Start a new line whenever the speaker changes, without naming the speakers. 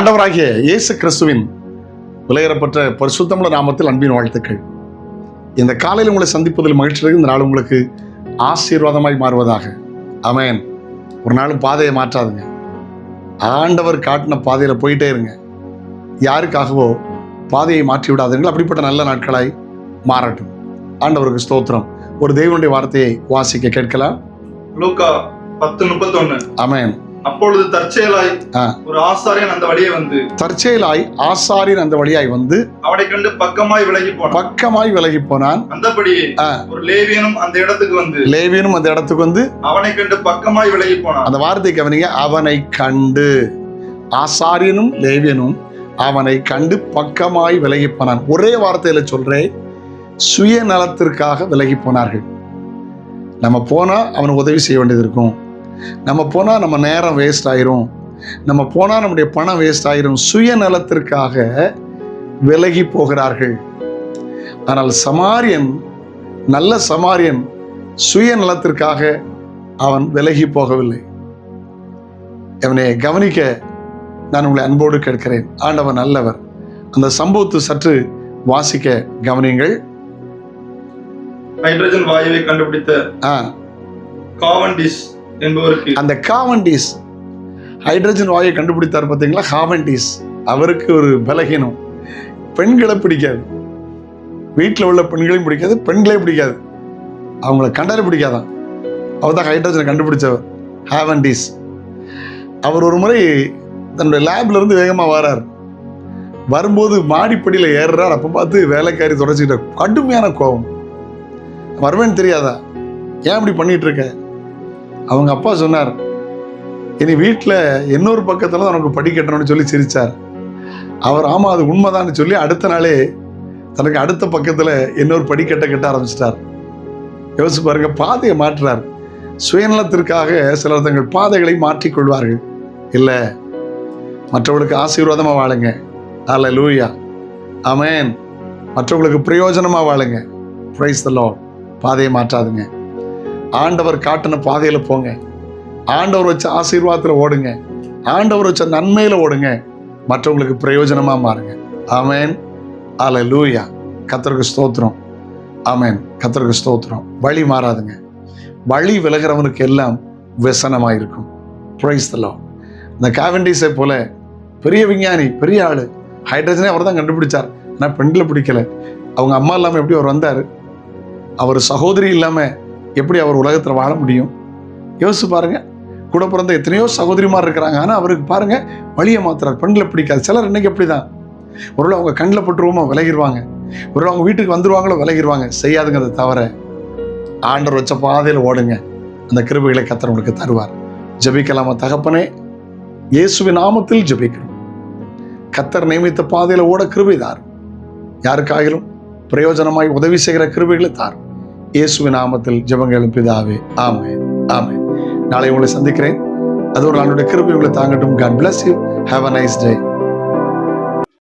ஆண்டவராகிய இயேசு கிறிஸ்துவின் விலையேறப்பட்ட பரிசுத்தமுள்ள நாமத்தில் அன்பின் வாழ்த்துக்கள். இந்த காலையில் உங்களை சந்திப்பதில் மகிழ்ச்சி. இந்த நாள் உங்களுக்கு ஆசீர்வாதமாய் மாறுவதாக. ஆமென். ஒரு நாளும் பாதையை மாற்றாதுங்க. ஆண்டவர் காட்டின பாதையில் போயிட்டே இருங்க. யாருக்காகவோ பாதையை மாற்றி விடாதீர்கள். அப்படிப்பட்ட நல்ல நாட்களாய் மாறட்டும். ஆண்டவருக்கு ஸ்தோத்திரம். ஒரு தேவனுடைய வார்த்தையை வாசிக்க கேட்கலாம்.
லூக்கா 10:31.
ஆமென்.
அப்பொழுது தற்செயலாய் ஒரு ஆசாரியன் அந்த வழியாய் வந்து அவனை கண்டு பக்கமாய் விலகி போனான். அந்தபடி ஒரு லேவியனும் அந்த இடத்துக்கு வந்து அவனை கண்டு பக்கமாய் விலகி போனான்.
அந்த வார்த்தை கவனிங்க. அவனை கண்டு, ஆசாரியனும் லேவியனும் அவனை கண்டு பக்கமாய் விலகி போனான். ஒரே வார்த்தையில சொல்றேன், சுயநலத்திற்காக விலகி போனார்கள். நம்ம போனா அவனுக்கு உதவி செய்ய வேண்டியது இருக்கும். நம்ம போனால் நம்ம நேரம் வேஸ்ட் ஆயிரும். நம்ம போனால் நம்முடைய பணம் வேஸ்ட் ஆயிரும். சுயநலத்திற்காக விலகி போகிறார்கள். ஆனால் சமாரியன், நல்ல சமாரியன், சுயநலத்திற்காக அவன் விலகி போகவில்லை. அவனை கவனிக்க நான் உங்களை அன்போடு கேட்கிறேன். ஆண்டவர் நல்லவர். அந்த சம்பவத்தை சற்று வாசிக்க கவனியுங்கள்.
ஹைட்ரஜன் வாயுவை கண்டுபிடித்த காவண்டிஸ் என்பவருக்கு,
அந்த காவண்டிஸ் ஹைட்ரஜன் வாயுவை கண்டுபிடித்தார் பார்த்தீங்களா, காவண்டிஸ். அவருக்கு ஒரு பலகீனம், பெண்களை பிடிக்காது. வீட்டில் உள்ள பெண்களையும் பிடிக்காது, பெண்களே பிடிக்காது. அவங்கள கண்டாலே பிடிக்காதான். அவர் தான் ஹைட்ரஜனை கண்டுபிடிச்சவர், காவண்டிஸ். அவர் ஒரு முறை தன்னுடைய லேப்ல இருந்து வேகமாக வரார். வரும்போது மாடிப்படியில் ஏறுறார். அப்போ பார்த்து வேலைக்காரி தொடச்சிக்கிட்ட கடுமையான கோபம். வருவேன்னு தெரியாதா, ஏன் இப்படி பண்ணிட்டு இருக்க? அவங்க அப்பா சொன்னார், இனி வீட்டில் இன்னொரு பக்கத்தில் தான் உனக்கு படி கட்டணும்னு சொல்லி சிரித்தார். அவர் ஆமாம் அது உண்மைதான்னு சொல்லி அடுத்த நாளே தனக்கு அடுத்த பக்கத்தில் இன்னொரு படி கட்ட ஆரம்பிச்சிட்டார். யோசிச்சு பாருங்க, பாதையை மாற்றுறார். சுயநலத்திற்காக சிலர் தங்கள் பாதைகளை மாற்றிக்கொள்வார்கள். இல்லை, மற்றவர்களுக்கு ஆசீர்வாதமாக வாழுங்க. அல்லேலூயா, ஆமென். மற்றவங்களுக்கு பிரயோஜனமாக வாழுங்க. Praise the Lord. பாதையை மாற்றாதுங்க. ஆண்டவர் காட்டின பாதையில போங்க. ஆண்டவர் வச்ச ஆசீர்வாதத்தில் ஓடுங்க. ஆண்டவர் வச்ச நன்மையில ஓடுங்க. மற்றவங்களுக்கு பிரயோஜனமா மாறுங்க. ஆமென். அல்லேலூயா. கர்த்தருக்கு ஸ்தோத்திரம். ஆமென். கர்த்தருக்கு ஸ்தோத்திரம். வழி மாறாதுங்க. வழி விலகிறவனுக்கு எல்லாம் व्यसனமாயிருக்கும். Praise the Lord. இந்த காவண்டிஸை போல பெரிய விஞ்ஞானி, பெரிய ஆளு, ஹைட்ரஜனே அவர் தான் கண்டுபிடிச்சார். ஆனால் பெண்களை பிடிக்கல. அவங்க அம்மா இல்லாமல் எப்படி அவர் வந்தார்? அவர் சகோதரி இல்லாமல் எப்படி அவர் உலகத்தில் வாழ முடியும்? யோசிச்சு பாருங்க. கூட பிறந்த எத்தனையோ சகோதரிமார் இருக்கிறாங்க. ஆனால் அவருக்கு பாருங்க வழியை மாத்துறார். பெண்களை பிடிக்காது. சிலர் இன்னைக்கு அப்படிதான். ஒருவேளை அவங்க கண்ணில் பட்டுருவோமோ விலகிடுவாங்க. ஒருவேளை அவங்க வீட்டுக்கு வந்துருவாங்களோ விலகிடுவாங்க. செய்யாதுங்க. அதை தவிர ஆண்டவர் வச்ச பாதையில் ஓடுங்க. அந்த கிருபைகளை கர்த்தர் உங்களுக்கு தருவார். ஜெபிக்கலாமா? தகப்பனே, இயேசுவின் நாமத்தில் ஜெபிக்கிறோம். கர்த்தர் நியமித்த பாதையில் ஓட கிருபை தார். யாருக்காகிலும் பிரயோஜனமாய் உதவி செய்கிற கிருபைகளை தார். இயேசுவின் நாமத்தில் ஜெபங்களும் பிதாவே, ஆமென், ஆமென். நாளை உங்களை சந்திக்கிறேன். அது ஒரு நாளுடைய கிருபை உங்களை தாங்கட்டும். God bless you. Have a nice day.